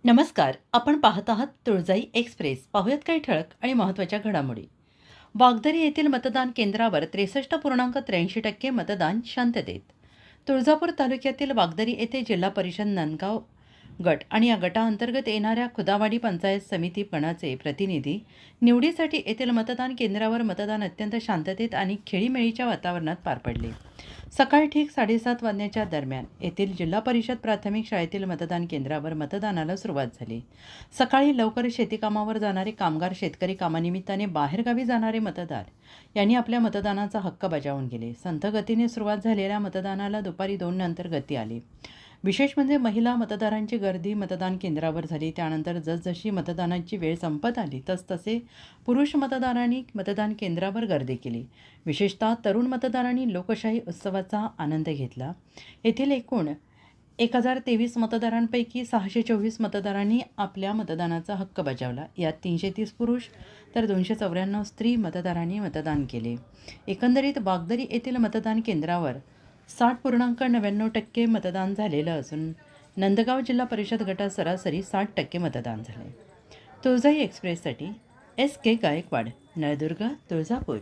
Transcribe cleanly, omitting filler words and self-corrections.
नमस्कार. आपण पाहत आहात तुळजाई एक्सप्रेस. पाहूयात काही ठळक आणि महत्त्वाच्या घडामोडी. वागदरी येथील मतदान केंद्रावर 63.83% मतदान शांततेत. तुळजापूर तालुक्यातील वागदरी येथे जिल्हा परिषद नांदगाव गट आणि या गटाअंतर्गत येणाऱ्या खुदावाडी पंचायत समिती पणाचे प्रतिनिधी निवडीसाठी येथील मतदान केंद्रावर मतदान अत्यंत शांततेत आणि खेळीमेळीच्या वातावरणात पार पडले. सकाळी ठीक 7:30 वाजण्याच्या दरम्यान येथील जिल्हा परिषद प्राथमिक शाळेतील मतदान केंद्रावर मतदानाला सुरुवात झाली. सकाळी लवकर शेतीकामावर जाणारे कामगार, शेतकरी, कामानिमित्ताने बाहेरगावी जाणारे मतदार यांनी आपल्या मतदानाचा हक्क बजावून गेले. संथ गतीने सुरुवात झालेल्या मतदानाला दुपारी 2 नंतर गती आली. विशेष म्हणजे महिला मतदारांची गर्दी मतदान केंद्रावर झाली. त्यानंतर जसजशी मतदानाची वेळ संपत आली तसतसे पुरुष मतदारांनी मतदान केंद्रावर गर्दी केली. विशेषतः तरुण मतदारांनी लोकशाही उत्सवाचा आनंद घेतला. येथील एकूण 1023 मतदारांपैकी 624 मतदारांनी आपल्या मतदानाचा हक्क बजावला. यात 330 पुरुष तर 294 स्त्री मतदारांनी मतदान केले. एकंदरीत वागदरी येथील मतदान केंद्रावर 60.99% मतदान झालेलं असून नंदगाव जिल्हा परिषद गटात सरासरी 60% मतदान झाले. तुळजाई एक्सप्रेससाठी SK गायकवाड, नळदुर्ग, तुळजापूर.